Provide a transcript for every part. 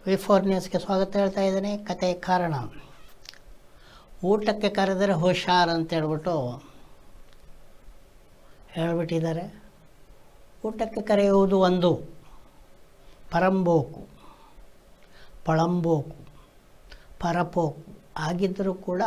V4 ನ್ಯೂಸ್ಗೆ ಸ್ವಾಗತ ಹೇಳ್ತಾ ಇದ್ದೀನಿ. ಕತೆ ಕಾರಣ, ಊಟಕ್ಕೆ ಕರೆದರೆ ಹುಷಾರ್ ಅಂತ ಹೇಳ್ಬಿಟ್ಟಿದ್ದಾರೆ. ಊಟಕ್ಕೆ ಕರೆಯುವುದು ಒಂದು ಪರಂಬೋಕು, ಪಳಂಬೋಕು, ಪರಪೋಕು ಆಗಿದ್ದರೂ ಕೂಡ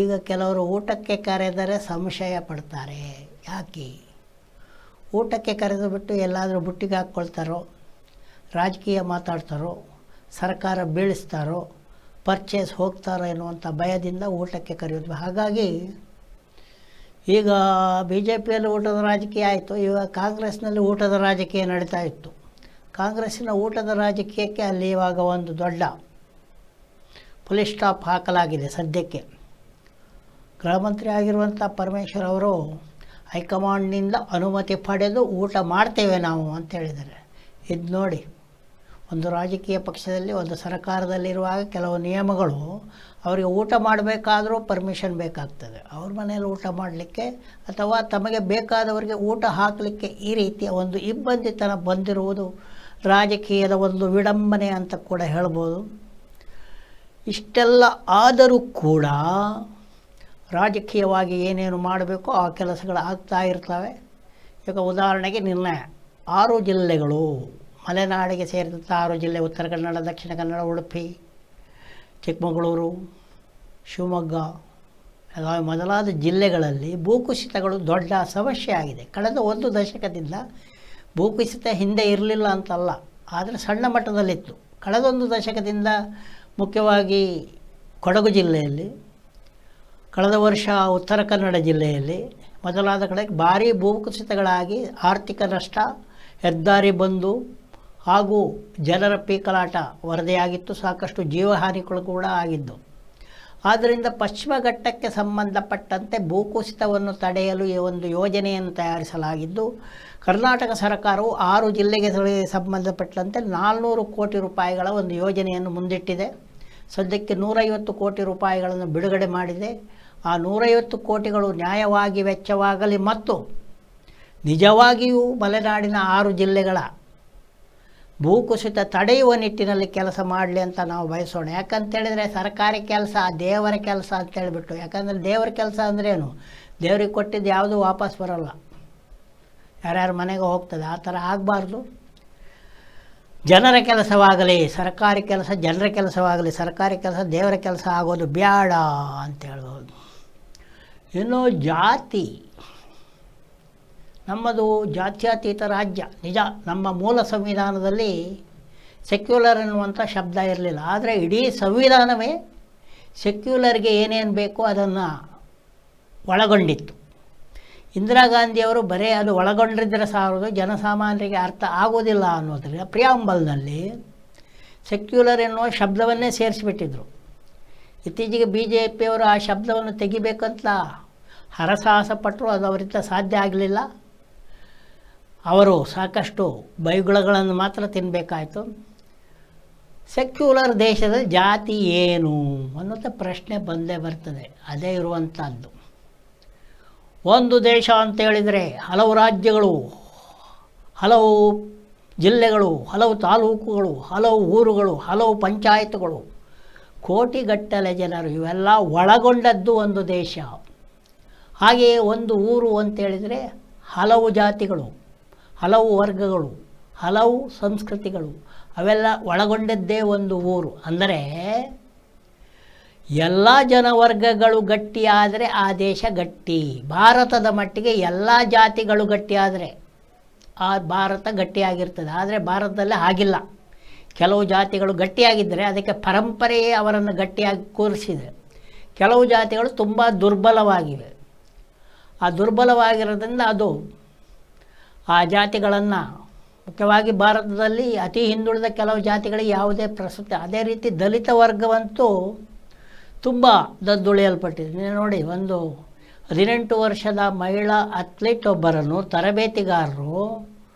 ಈಗ ಕೆಲವರು ಊಟಕ್ಕೆ ಕರೆದರೆ ಸಂಶಯ ಪಡ್ತಾರೆ. ಯಾಕೆ? ಊಟಕ್ಕೆ ಕರೆದು ಬಿಟ್ಟು ಎಲ್ಲಾದರೂ ಬುಟ್ಟಿಗೆ ಹಾಕ್ಕೊಳ್ತಾರೋ, ರಾಜಕೀಯ ಮಾತಾಡ್ತಾರೋ, ಸರ್ಕಾರ ಬೀಳಿಸ್ತಾರೋ, ಪರ್ಚೇಸ್ ಹೋಗ್ತಾರೋ ಎನ್ನುವಂಥ ಭಯದಿಂದ ಊಟಕ್ಕೆ ಕರೆಯೋದು. ಹಾಗಾಗಿ ಈಗ BJPಯಲ್ಲಿ ಊಟದ ರಾಜಕೀಯ ಆಯಿತು, ಇವಾಗ ಕಾಂಗ್ರೆಸ್ನಲ್ಲಿ ಊಟದ ರಾಜಕೀಯ ನಡೀತಾ ಇತ್ತು. ಕಾಂಗ್ರೆಸ್ಸಿನ ಊಟದ ರಾಜಕೀಯಕ್ಕೆ ಅಲ್ಲಿ ಇವಾಗ ಒಂದು ದೊಡ್ಡ ಫುಲ್ ಸ್ಟಾಪ್ ಹಾಕಲಾಗಿದೆ. ಸದ್ಯಕ್ಕೆ ಗೃಹ ಮಂತ್ರಿ ಆಗಿರುವಂಥ ಪರಮೇಶ್ವರ್ ಅವರು ಹೈಕಮಾಂಡ್ನಿಂದ ಅನುಮತಿ ಪಡೆದು ಊಟ ಮಾಡ್ತೇವೆ ನಾವು ಅಂತ ಹೇಳಿದ್ದಾರೆ. ಇದು ನೋಡಿ, ಒಂದು ರಾಜಕೀಯ ಪಕ್ಷದಲ್ಲಿ, ಒಂದು ಸರ್ಕಾರದಲ್ಲಿರುವಾಗ ಕೆಲವು ನಿಯಮಗಳು, ಅವರಿಗೆ ಊಟ ಮಾಡಬೇಕಾದರೂ ಪರ್ಮಿಷನ್ ಬೇಕಾಗ್ತದೆ. ಅವ್ರ ಮನೆಯಲ್ಲಿ ಊಟ ಮಾಡಲಿಕ್ಕೆ ಅಥವಾ ತಮಗೆ ಬೇಕಾದವರಿಗೆ ಊಟ ಹಾಕಲಿಕ್ಕೆ ಈ ರೀತಿಯ ಒಂದು ಇಬ್ಬಂದಿತನ ಬಂದಿರುವುದು ರಾಜಕೀಯದ ಒಂದು ವಿಡಂಬನೆ ಅಂತ ಕೂಡ ಹೇಳ್ಬೋದು. ಇಷ್ಟೆಲ್ಲ ಆದರೂ ಕೂಡ ರಾಜಕೀಯವಾಗಿ ಏನೇನು ಮಾಡಬೇಕೋ ಆ ಕೆಲಸಗಳು ಆಗ್ತಾ ಇರ್ತವೆ. ಈಗ ಉದಾಹರಣೆಗೆ ನಿನ್ನೆ 6 ಜಿಲ್ಲೆಗಳು, ಮಲೆನಾಡಿಗೆ ಸೇರಿದಂಥ 6 ಜಿಲ್ಲೆ, ಉತ್ತರ ಕನ್ನಡ, ದಕ್ಷಿಣ ಕನ್ನಡ, ಉಡುಪಿ, ಚಿಕ್ಕಮಗಳೂರು, ಶಿವಮೊಗ್ಗ ಮೊದಲಾದ ಜಿಲ್ಲೆಗಳಲ್ಲಿ ಭೂಕುಸಿತಗಳು ದೊಡ್ಡ ಸಮಸ್ಯೆ ಆಗಿದೆ. ಕಳೆದ 1 ದಶಕದಿಂದ ಭೂಕುಸಿತ ಹಿಂದೆ ಇರಲಿಲ್ಲ ಅಂತಲ್ಲ, ಆದರೆ ಸಣ್ಣ ಮಟ್ಟದಲ್ಲಿತ್ತು. ಕಳೆದ 1 ದಶಕದಿಂದ ಮುಖ್ಯವಾಗಿ ಕೊಡಗು ಜಿಲ್ಲೆಯಲ್ಲಿ, ಕಳೆದ ವರ್ಷ ಉತ್ತರ ಕನ್ನಡ ಜಿಲ್ಲೆಯಲ್ಲಿ ಮೊದಲಾದ ಕಡೆ ಭಾರೀ ಭೂಕುಸಿತಗಳಾಗಿ ಆರ್ಥಿಕ ನಷ್ಟ, ಹೆದ್ದಾರಿ ಬಂದು ಹಾಗೂ ಜನರ ಪೀಕಲಾಟ ವರದಿಯಾಗಿತ್ತು. ಸಾಕಷ್ಟು ಜೀವಹಾನಿಗಳು ಕೂಡ ಆಗಿದ್ದು. ಆದ್ದರಿಂದ ಪಶ್ಚಿಮ ಘಟ್ಟಕ್ಕೆ ಸಂಬಂಧಪಟ್ಟಂತೆ ಭೂಕುಸಿತವನ್ನು ತಡೆಯಲು ಈ ಒಂದು ಯೋಜನೆಯನ್ನು ತಯಾರಿಸಲಾಗಿದ್ದು, ಕರ್ನಾಟಕ ಸರ್ಕಾರವು 6 ಜಿಲ್ಲೆಗೆ ಸಂಬಂಧಪಟ್ಟಂತೆ 400 ಕೋಟಿ ರೂಪಾಯಿಗಳ ಒಂದು ಯೋಜನೆಯನ್ನು ಮುಂದಿಟ್ಟಿದೆ. ಸದ್ಯಕ್ಕೆ 150 ಕೋಟಿ ರೂಪಾಯಿಗಳನ್ನು ಬಿಡುಗಡೆ ಮಾಡಿದೆ. ಆ 150 ಕೋಟಿಗಳು ನ್ಯಾಯವಾಗಿ ವೆಚ್ಚವಾಗಲಿ ಮತ್ತು ನಿಜವಾಗಿಯೂ ಮಲೆನಾಡಿನ 6 ಜಿಲ್ಲೆಗಳ ಭೂಕುಸಿತ ತಡೆಯುವ ನಿಟ್ಟಿನಲ್ಲಿ ಕೆಲಸ ಮಾಡಲಿ ಅಂತ ನಾವು ಬಯಸೋಣ. ಯಾಕಂತೇಳಿದರೆ ಸರ್ಕಾರಿ ಕೆಲಸ ದೇವರ ಕೆಲಸ ಅಂತೇಳಿಬಿಟ್ಟು, ಯಾಕಂದರೆ ದೇವರ ಕೆಲಸ ಅಂದ್ರೇನು, ದೇವ್ರಿಗೆ ಕೊಟ್ಟಿದ್ದು ಯಾವುದೂ ವಾಪಸ್ ಬರೋಲ್ಲ, ಯಾರ್ಯಾರ ಮನೆಗೆ ಹೋಗ್ತದೆ. ಆ ಥರ ಆಗಬಾರ್ದು. ಜನರ ಕೆಲಸವಾಗಲಿ, ಸರ್ಕಾರಿ ಕೆಲಸ ಜನರ ಕೆಲಸವಾಗಲಿ, ಸರ್ಕಾರಿ ಕೆಲಸ ದೇವರ ಕೆಲಸ ಆಗೋದು ಬೇಡ ಅಂತ ಹೇಳ್ಬೋದು. ಇನ್ನು ಜಾತಿ, ನಮ್ಮದು ಜಾತ್ಯತೀತ ರಾಜ್ಯ ನಿಜ. ನಮ್ಮ ಮೂಲ ಸಂವಿಧಾನದಲ್ಲಿ ಸೆಕ್ಯುಲರ್ ಎನ್ನುವಂಥ ಶಬ್ದ ಇರಲಿಲ್ಲ. ಆದರೆ ಇಡೀ ಸಂವಿಧಾನವೇ ಸೆಕ್ಯುಲರ್ಗೆ ಏನೇನು ಬೇಕೋ ಅದನ್ನು ಒಳಗೊಂಡಿತ್ತು. ಇಂದಿರಾ ಗಾಂಧಿಯವರು ಬರೀ ಅದು ಒಳಗೊಂಡಿದ್ದರೆ ಸಾಲದು, ಜನಸಾಮಾನ್ಯರಿಗೆ ಅರ್ಥ ಆಗೋದಿಲ್ಲ ಅನ್ನೋದ್ರಿಂದ ಪ್ರಿಯಾಂಬಲ್ನಲ್ಲಿ ಸೆಕ್ಯುಲರ್ ಎನ್ನುವ ಶಬ್ದವನ್ನೇ ಸೇರಿಸಿಬಿಟ್ಟಿದ್ರು. ಇತ್ತೀಚೆಗೆ BJPಯವರು ಆ ಶಬ್ದವನ್ನು ತೆಗಿಬೇಕಂತ ಹರಸಾಹಸ ಪಟ್ಟರು. ಅದು ಅವರಿಂದ ಸಾಧ್ಯ ಆಗಲಿಲ್ಲ. ಅವರು ಸಾಕಷ್ಟು ಬೈಗುಳಗಳನ್ನು ಮಾತ್ರ ತಿನ್ನಬೇಕಾಯಿತು. ಸೆಕ್ಯುಲರ್ ದೇಶದ ಜಾತಿ ಏನು ಅನ್ನೋಂಥ ಪ್ರಶ್ನೆ ಬಂದೇ ಬರ್ತದೆ. ಅದೇ ಇರುವಂಥದ್ದು. ಒಂದು ದೇಶ ಅಂತೇಳಿದರೆ ಹಲವು ರಾಜ್ಯಗಳು, ಹಲವು ಜಿಲ್ಲೆಗಳು, ಹಲವು ತಾಲೂಕುಗಳು, ಹಲವು ಊರುಗಳು, ಹಲವು ಪಂಚಾಯತ್ಗಳು, ಕೋಟಿಗಟ್ಟಲೆ ಜನರು, ಇವೆಲ್ಲ ಒಳಗೊಂಡದ್ದು ಒಂದು ದೇಶ. ಹಾಗೆಯೇ ಒಂದು ಊರು ಅಂತೇಳಿದರೆ ಹಲವು ಜಾತಿಗಳು, ಹಲವು ವರ್ಗಗಳು, ಹಲವು ಸಂಸ್ಕೃತಿಗಳು, ಅವೆಲ್ಲ ಒಳಗೊಂಡದ್ದೇ ಒಂದು ಊರು. ಅಂದರೆ ಎಲ್ಲ ಜನವರ್ಗಗಳು ಗಟ್ಟಿಯಾದರೆ ಆ ದೇಶ ಗಟ್ಟಿ. ಭಾರತದ ಮಟ್ಟಿಗೆ ಎಲ್ಲ ಜಾತಿಗಳು ಗಟ್ಟಿಯಾದರೆ ಆ ಭಾರತ ಗಟ್ಟಿಯಾಗಿರ್ತದೆ. ಆದರೆ ಭಾರತದಲ್ಲಿ ಹಾಗಿಲ್ಲ. ಕೆಲವು ಜಾತಿಗಳು ಗಟ್ಟಿಯಾಗಿದ್ದರೆ ಅದಕ್ಕೆ ಪರಂಪರೆಯೇ ಅವರನ್ನು ಗಟ್ಟಿಯಾಗಿ ಕೂರಿಸಿದೆ. ಕೆಲವು ಜಾತಿಗಳು ತುಂಬ ದುರ್ಬಲವಾಗಿವೆ. ಆ ದುರ್ಬಲವಾಗಿರೋದ್ರಿಂದ ಅದು ಆ ಜಾತಿಗಳನ್ನು, ಮುಖ್ಯವಾಗಿ ಭಾರತದಲ್ಲಿ ಅತಿ ಹಿಂದುಳಿದ ಕೆಲವು ಜಾತಿಗಳಿಗೆ ಯಾವುದೇ ಪ್ರಸ್ತುತ. ಅದೇ ರೀತಿ ದಲಿತ ವರ್ಗವಂತೂ ತುಂಬ ದದ್ದುಳಿಯಲ್ಪಟ್ಟಿದೆ. ನೋಡಿ, ಒಂದು 18 ವರ್ಷದ ಮಹಿಳಾ ಅಥ್ಲೀಟ್ ಒಬ್ಬರನ್ನು ತರಬೇತಿಗಾರರು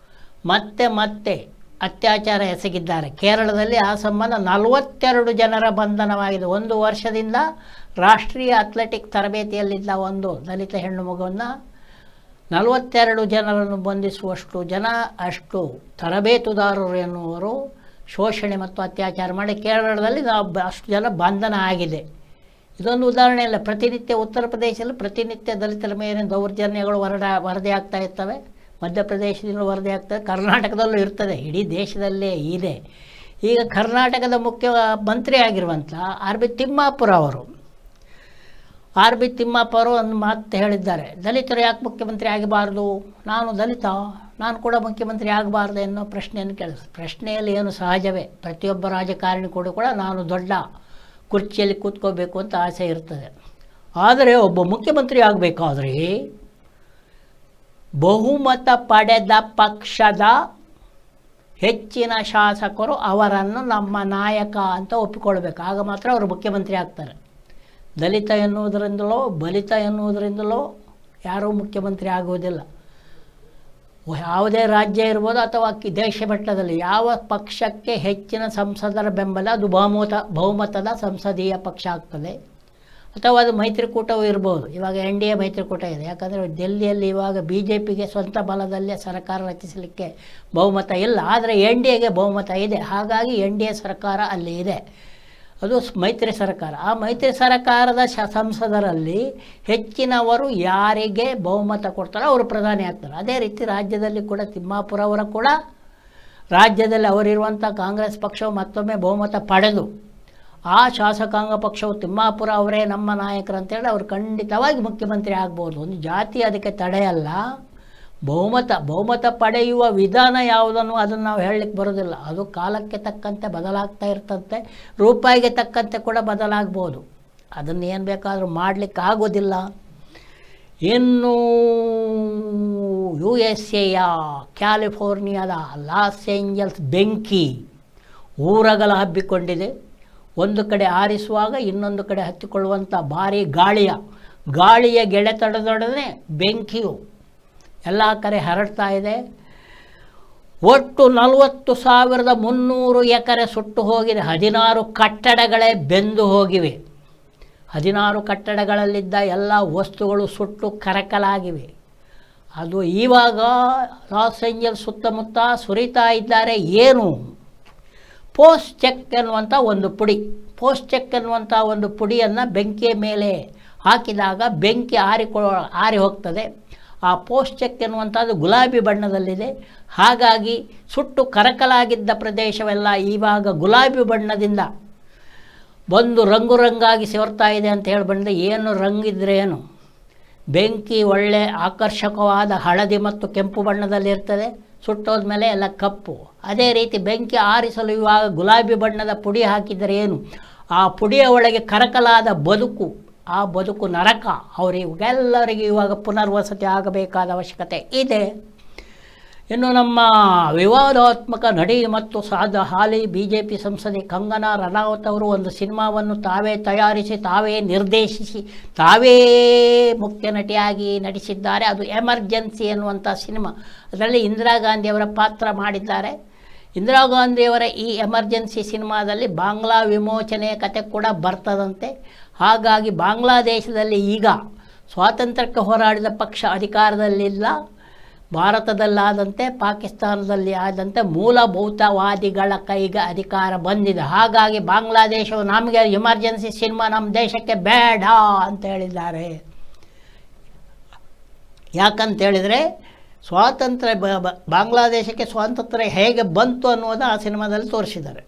ಮತ್ತೆ ಅತ್ಯಾಚಾರ ಎಸಗಿದ್ದಾರೆ. ಕೇರಳದಲ್ಲಿ ಆ ಸಂಬಂಧ 42 ಜನರ ಬಂಧನವಾಗಿದೆ. 1 ವರ್ಷದಿಂದ ರಾಷ್ಟ್ರೀಯ ಅಥ್ಲೆಟಿಕ್ ತರಬೇತಿಯಲ್ಲಿದ್ದ ಒಂದು ದಲಿತ ಹೆಣ್ಣು ಮಗುವನ್ನು 42 ಜನರನ್ನು ಬಂಧಿಸುವಷ್ಟು ಜನ, ಅಷ್ಟು ತರಬೇತುದಾರರು ಎನ್ನುವರು ಶೋಷಣೆ ಮತ್ತು ಅತ್ಯಾಚಾರ ಮಾಡಿ ಕೇರಳದಲ್ಲಿ ಅಷ್ಟು ಜನ ಬಂಧನ ಆಗಿದೆ. ಇದೊಂದು ಉದಾಹರಣೆ ಅಲ್ಲ. ಪ್ರತಿನಿತ್ಯ ಉತ್ತರ ಪ್ರದೇಶದಲ್ಲಿ ಪ್ರತಿನಿತ್ಯ ದಲಿತರ ಮೇಲಿನ ದೌರ್ಜನ್ಯಗಳು ವರದಿ ಆಗ್ತಾ ಇರ್ತವೆ. ಮಧ್ಯಪ್ರದೇಶದಿಂದ ವರದಿ ಆಗ್ತದೆ, ಕರ್ನಾಟಕದಲ್ಲೂ ಇರ್ತದೆ, ಇಡೀ ದೇಶದಲ್ಲೇ ಇದೆ. ಈಗ ಕರ್ನಾಟಕದ ಮುಖ್ಯಮಂತ್ರಿ ಆಗಿರುವಂಥ ಆರ್ ಬಿ ತಿಮ್ಮಾಪುರ ಅವರು ಒಂದು ಮಾತು ಹೇಳಿದ್ದಾರೆ. ದಲಿತರು ಯಾಕೆ ಮುಖ್ಯಮಂತ್ರಿ ಆಗಬಾರ್ದು, ನಾನು ದಲಿತ, ನಾನು ಕೂಡ ಮುಖ್ಯಮಂತ್ರಿ ಆಗಬಾರ್ದು ಅನ್ನೋ ಪ್ರಶ್ನೆಯನ್ನು ಪ್ರಶ್ನೆಯಲ್ಲಿ ಏನು ಸಹಜವೇ. ಪ್ರತಿಯೊಬ್ಬ ರಾಜಕಾರಣಿ ಕೂಡ ನಾನು ದೊಡ್ಡ ಕುರ್ಚಿಯಲ್ಲಿ ಕೂತ್ಕೋಬೇಕು ಅಂತ ಆಸೆ ಇರ್ತದೆ. ಆದರೆ ಒಬ್ಬ ಮುಖ್ಯಮಂತ್ರಿ ಆಗಬೇಕಾದ್ರೆ ಬಹುಮತ ಪಡೆದ ಪಕ್ಷದ ಹೆಚ್ಚಿನ ಶಾಸಕರು ಅವರನ್ನು ನಮ್ಮ ನಾಯಕ ಅಂತ ಒಪ್ಪಿಕೊಳ್ಬೇಕು. ಆಗ ಮಾತ್ರ ಅವರು ಮುಖ್ಯಮಂತ್ರಿ ಆಗ್ತಾರೆ. ದಲಿತ ಎನ್ನುವುದರಿಂದಲೋ ಬಲಿತ ಎನ್ನುವುದರಿಂದಲೋ ಯಾರೂ ಮುಖ್ಯಮಂತ್ರಿ ಆಗುವುದಿಲ್ಲ. ಯಾವುದೇ ರಾಜ್ಯ ಇರ್ಬೋದು ಅಥವಾ ದೇಶ ಮಟ್ಟದಲ್ಲಿ ಯಾವ ಪಕ್ಷಕ್ಕೆ ಹೆಚ್ಚಿನ ಸಂಸದರ ಬೆಂಬಲ ಅದು ಬಹುಮತದ ಸಂಸದೀಯ ಪಕ್ಷ ಆಗ್ತದೆ. ಅಥವಾ ಅದು ಮೈತ್ರಿಕೂಟವೂ ಇರ್ಬೋದು. ಇವಾಗ NDA ಮೈತ್ರಿಕೂಟ ಇದೆ. ಯಾಕಂದರೆ ಡೆಲ್ಲಿಯಲ್ಲಿ ಇವಾಗ BJPಗೆ ಸ್ವಂತ ಬಲದಲ್ಲೇ ಸರ್ಕಾರ ರಚಿಸಲಿಕ್ಕೆ ಬಹುಮತ ಇಲ್ಲ, ಆದರೆ NDAಗೆ ಬಹುಮತ ಇದೆ. ಹಾಗಾಗಿ NDA ಸರ್ಕಾರ ಅಲ್ಲಿ ಇದೆ, ಅದು ಮೈತ್ರಿ ಸರ್ಕಾರ. ಆ ಮೈತ್ರಿ ಸರ್ಕಾರದ ಸಂಸದರಲ್ಲಿ ಹೆಚ್ಚಿನವರು ಯಾರಿಗೆ ಬಹುಮತ ಕೊಡ್ತಾರೋ ಅವರು ಪ್ರಧಾನಿ ಆಗ್ತಾರೆ. ಅದೇ ರೀತಿ ರಾಜ್ಯದಲ್ಲಿ ಕೂಡ ತಿಮ್ಮಾಪುರ ಅವರ ಕೂಡ ರಾಜ್ಯದಲ್ಲಿ ಅವರಿರುವಂಥ ಕಾಂಗ್ರೆಸ್ ಪಕ್ಷವು ಮತ್ತೊಮ್ಮೆ ಬಹುಮತ ಪಡೆದು ಆ ಶಾಸಕಾಂಗ ಪಕ್ಷವು ತಿಮ್ಮಾಪುರ ಅವರೇ ನಮ್ಮ ನಾಯಕರು ಅಂತೇಳಿ ಅವರು ಖಂಡಿತವಾಗಿ ಮುಖ್ಯಮಂತ್ರಿ ಆಗ್ಬೋದು. ಒಂದು ಜಾತಿ ಅದಕ್ಕೆ ತಡೆಯಲ್ಲ. ಬಹುಮತ ಪಡೆಯುವ ವಿಧಾನ ಯಾವುದನ್ನು ಅದನ್ನು ನಾವು ಹೇಳಲಿಕ್ಕೆ ಬರೋದಿಲ್ಲ. ಅದು ಕಾಲಕ್ಕೆ ತಕ್ಕಂತೆ ಬದಲಾಗ್ತಾ ಇರ್ತಂತೆ, ರೂಪಾಯಿಗೆ ತಕ್ಕಂತೆ ಕೂಡ ಬದಲಾಗ್ಬೋದು. ಅದನ್ನು ಏನು ಬೇಕಾದರೂ ಮಾಡಲಿಕ್ಕೆ ಆಗೋದಿಲ್ಲ. ಇನ್ನು USA ಕ್ಯಾಲಿಫೋರ್ನಿಯಾದ ಲಾಸ್ ಏಂಜಲ್ಸ್ ಬೆಂಕಿ ಊರಗಲ ಹಬ್ಬಿಕೊಂಡಿದೆ. ಒಂದು ಕಡೆ ಆರಿಸುವಾಗ ಇನ್ನೊಂದು ಕಡೆ ಹತ್ತಿಕೊಳ್ಳುವಂಥ ಭಾರಿ ಗಾಳಿಯ ಗೆಳೆತಡದೊಡನೆ ಬೆಂಕಿಯು ಎಲ್ಲ ಕಡೆ ಹರಡ್ತಾ ಇದೆ. ಒಟ್ಟು 40,300 ಎಕರೆ ಸುಟ್ಟು ಹೋಗಿದೆ. 16 ಕಟ್ಟಡಗಳೇ ಬೆಂದು ಹೋಗಿವೆ. 16 ಕಟ್ಟಡಗಳಲ್ಲಿದ್ದ ಎಲ್ಲ ವಸ್ತುಗಳು ಸುಟ್ಟು ಕರಕಲಾಗಿವೆ. ಅದು ಇವಾಗ ಲಾಸ್ ಏಂಜಲ್ಸ್ ಸುತ್ತಮುತ್ತ ಸುರಿತಾ ಇದ್ದಾರೆ. ಏನು ಪೋಸ್ಟ್ ಚೆಕ್ ಎನ್ನುವಂಥ ಒಂದು ಪುಡಿಯನ್ನು ಬೆಂಕಿಯ ಮೇಲೆ ಹಾಕಿದಾಗ ಬೆಂಕಿ ಆರಿ ಹೋಗ್ತದೆ. ಆ ಪೋಸ್ಟ್ ಚೆಕ್ ಎನ್ನುವಂಥದ್ದು ಗುಲಾಬಿ ಬಣ್ಣದಲ್ಲಿದೆ. ಹಾಗಾಗಿ ಸುಟ್ಟು ಕರಕಲಾಗಿದ್ದ ಪ್ರದೇಶವೆಲ್ಲ ಇವಾಗ ಗುಲಾಬಿ ಬಣ್ಣದಿಂದ ಬಂದು ರಂಗಾಗಿ ಸೇರ್ತಾ ಇದೆ ಅಂತ ಹೇಳಿ ಬಂದರೆ, ಏನು ರಂಗಿದ್ರೆ ಏನು, ಬೆಂಕಿ ಒಳ್ಳೆ ಆಕರ್ಷಕವಾದ ಹಳದಿ ಮತ್ತು ಕೆಂಪು ಬಣ್ಣದಲ್ಲಿರ್ತದೆ. ಸುಟ್ಟೋದ್ಮೇಲೆ ಎಲ್ಲ ಕಪ್ಪು. ಅದೇ ರೀತಿ ಬೆಂಕಿ ಆರಿಸಲು ಇವಾಗ ಗುಲಾಬಿ ಬಣ್ಣದ ಪುಡಿ ಹಾಕಿದರೆ ಏನು, ಆ ಪುಡಿಯ ಒಳಗೆ ಕರಕಲಾದ ಆ ಬದುಕು ನರಕ. ಅವರಿಗೆಲ್ಲರಿಗೂ ಇವಾಗ ಪುನರ್ವಸತಿ ಆಗಬೇಕಾದ ಅವಶ್ಯಕತೆ ಇದೆ. ಇನ್ನು ನಮ್ಮ ವಿವಾದಾತ್ಮಕ ನಟಿ ಮತ್ತು ಹಾಲಿ BJP ಸಂಸದೆ ಕಂಗನಾ ರನೌತ್ ಅವರು ಒಂದು ಸಿನಿಮಾವನ್ನು ತಾವೇ ತಯಾರಿಸಿ, ತಾವೇ ನಿರ್ದೇಶಿಸಿ, ತಾವೇ ಮುಖ್ಯ ನಟಿಯಾಗಿ ನಟಿಸಿದ್ದಾರೆ. ಅದು ಎಮರ್ಜೆನ್ಸಿ ಎನ್ನುವಂಥ ಸಿನಿಮಾ. ಅದರಲ್ಲಿ ಇಂದಿರಾ ಗಾಂಧಿಯವರ ಪಾತ್ರ ಮಾಡಿದ್ದಾರೆ. ಇಂದಿರಾ ಗಾಂಧಿಯವರ ಈ ಎಮರ್ಜೆನ್ಸಿ ಸಿನಿಮಾದಲ್ಲಿ ಬಾಂಗ್ಲಾ ವಿಮೋಚನೆಯ ಕತೆ ಕೂಡ ಬರ್ತದಂತೆ. ಹಾಗಾಗಿ ಬಾಂಗ್ಲಾದೇಶದಲ್ಲಿ ಈಗ ಸ್ವಾತಂತ್ರ್ಯಕ್ಕೆ ಹೋರಾಡಿದ ಪಕ್ಷ ಅಧಿಕಾರದಲ್ಲಿಲ್ಲ. ಭಾರತದಲ್ಲಾದಂತೆ ಪಾಕಿಸ್ತಾನದಲ್ಲಿ ಆದಂತೆ ಮೂಲಭೂತವಾದಿಗಳ ಕೈಗೆ ಅಧಿಕಾರ ಬಂದಿದೆ. ಹಾಗಾಗಿ ಬಾಂಗ್ಲಾದೇಶವು ನಮಗೆ ಎಮರ್ಜೆನ್ಸಿ ಸಿನಿಮಾ ನಮ್ಮ ದೇಶಕ್ಕೆ ಬೇಡ ಅಂತ ಹೇಳಿದ್ದಾರೆ. ಯಾಕಂತೇಳಿದರೆ ಬಾಂಗ್ಲಾದೇಶಕ್ಕೆ ಸ್ವಾತಂತ್ರ್ಯ ಹೇಗೆ ಬಂತು ಅನ್ನೋದು ಆ ಸಿನಿಮಾದಲ್ಲಿ ತೋರಿಸಿದ್ದಾರೆ.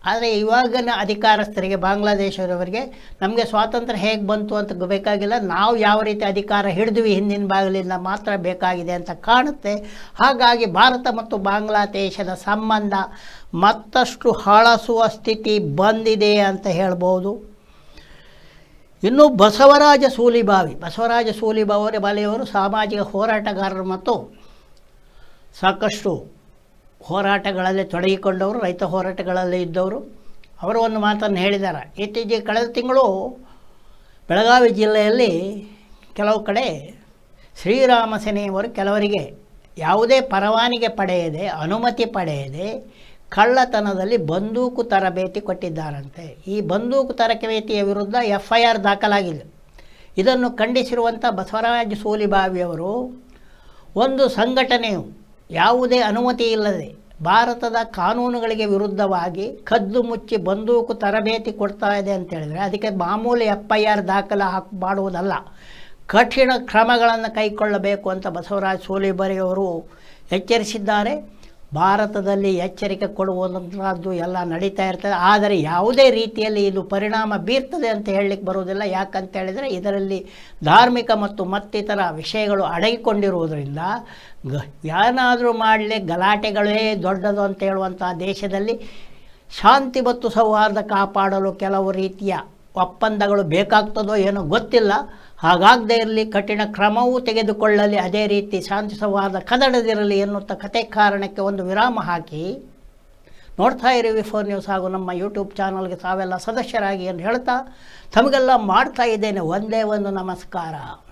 ಆದರೆ ಇವಾಗಿನ ಅಧಿಕಾರಸ್ಥರಿಗೆ, ಬಾಂಗ್ಲಾದೇಶದವರಿಗೆ ನಮಗೆ ಸ್ವಾತಂತ್ರ್ಯ ಹೇಗೆ ಬಂತು ಅಂತ ಬೇಕಾಗಿಲ್ಲ, ನಾವು ಯಾವ ರೀತಿ ಅಧಿಕಾರ ಹಿಡಿದ್ವಿ ಹಿಂದಿನ ಬಾಗಿಲಿಂದ ಮಾತ್ರ ಬೇಕಾಗಿದೆ ಅಂತ ಕಾಣುತ್ತೆ. ಹಾಗಾಗಿ ಭಾರತ ಮತ್ತು ಬಾಂಗ್ಲಾದೇಶದ ಸಂಬಂಧ ಮತ್ತಷ್ಟು ಹಳಸುವ ಸ್ಥಿತಿ ಬಂದಿದೆ ಅಂತ ಹೇಳ್ಬೋದು. ಇನ್ನು ಬಸವರಾಜ ಸೂಲಿಬಾವಿಯವರು ಸಾಮಾಜಿಕ ಹೋರಾಟಗಾರರು ಮತ್ತು ಸಾಕಷ್ಟು ಹೋರಾಟಗಳಲ್ಲಿ ತೊಡಗಿಕೊಂಡವರು, ರೈತ ಹೋರಾಟಗಳಲ್ಲಿ ಇದ್ದವರು. ಅವರು ಒಂದು ಮಾತನ್ನು ಹೇಳಿದ್ದಾರೆ. ಇತ್ತೀಚೆಗೆ ಕಳೆದ ತಿಂಗಳು ಬೆಳಗಾವಿ ಜಿಲ್ಲೆಯಲ್ಲಿ ಕೆಲವು ಕಡೆ ಶ್ರೀರಾಮ ಸೇನೆಯವರು ಕೆಲವರಿಗೆ ಯಾವುದೇ ಪರವಾನಗಿ ಪಡೆಯದೆ, ಅನುಮತಿ ಪಡೆಯದೆ ಕಳ್ಳತನದಲ್ಲಿ ಬಂದೂಕು ತರಬೇತಿ ಕೊಟ್ಟಿದ್ದಾರಂತೆ. ಈ ಬಂದೂಕು ತರಬೇತಿಯ ವಿರುದ್ಧ FIR ದಾಖಲಾಗಿದೆ. ಇದನ್ನು ಖಂಡಿಸಿರುವಂಥ ಬಸವರಾಜ ಸೂಲಿಬಾವಿಯವರು ಒಂದು ಸಂಘಟನೆಯು ಯಾವುದೇ ಅನುಮತಿ ಇಲ್ಲದೆ ಭಾರತದ ಕಾನೂನುಗಳಿಗೆ ವಿರುದ್ಧವಾಗಿ ಕದ್ದು ಮುಚ್ಚಿ ಬಂದೂಕು ತರಬೇತಿ ಕೊಡ್ತಾ ಇದೆ ಅಂತೇಳಿದರೆ ಅದಕ್ಕೆ ಮಾಮೂಲಿ FIR ದಾಖಲೆ ಮಾಡುವುದಲ್ಲ, ಕಠಿಣ ಕ್ರಮಗಳನ್ನು ಕೈಗೊಳ್ಳಬೇಕು ಅಂತ ಬಸವರಾಜ ಸೋಲಿಬರಿಯವರು ಎಚ್ಚರಿಸಿದ್ದಾರೆ. ಭಾರತದಲ್ಲಿ ಎಚ್ಚರಿಕೆ ಕೊಡುವಂಥದ್ದು ಎಲ್ಲ ನಡೀತಾ ಇರ್ತದೆ. ಆದರೆ ಯಾವುದೇ ರೀತಿಯಲ್ಲಿ ಇದು ಪರಿಣಾಮ ಬೀರ್ತದೆ ಅಂತ ಹೇಳಲಿಕ್ಕೆ ಬರುವುದಿಲ್ಲ. ಯಾಕಂತ ಹೇಳಿದರೆ ಇದರಲ್ಲಿ ಧಾರ್ಮಿಕ ಮತ್ತು ಮತ್ತಿತರ ವಿಷಯಗಳು ಅಡಗಿಕೊಂಡಿರುವುದರಿಂದ ಏನಾದರೂ ಮಾಡಲಿ ಗಲಾಟೆಗಳೇ ದೊಡ್ಡದು ಅಂತ ಹೇಳುವಂಥ ದೇಶದಲ್ಲಿ ಶಾಂತಿ ಮತ್ತು ಸೌಹಾರ್ದ ಕಾಪಾಡಲು ಕೆಲವು ರೀತಿಯ ಒಪ್ಪಂದಗಳು ಬೇಕಾಗ್ತದೋ ಏನೋ ಗೊತ್ತಿಲ್ಲ. ಹಾಗಾಗದೇ ಇರಲಿ, ಕಠಿಣ ಕ್ರಮವೂ ತೆಗೆದುಕೊಳ್ಳಲಿ, ಅದೇ ರೀತಿ ಶಾಂತಿ ಸೌಹಾರ್ದ ಕದಡದಿರಲಿ ಎನ್ನುತ್ತಾ ಕತೆ ಕಾರಣಕ್ಕೆ ಒಂದು ವಿರಾಮ ಹಾಕಿ ನೋಡ್ತಾ ಇರಿ V4 ನ್ಯೂಸ್ ಹಾಗೂ ನಮ್ಮ ಯೂಟ್ಯೂಬ್ ಚಾನಲ್ಗೆ ತಾವೆಲ್ಲ ಸದಸ್ಯರಾಗಿ ಅಂತ ಹೇಳ್ತಾ ತಮಗೆಲ್ಲ ಮಾಡ್ತಾ ಇದ್ದೇನೆ ಒಂದೇ ಒಂದು ನಮಸ್ಕಾರ.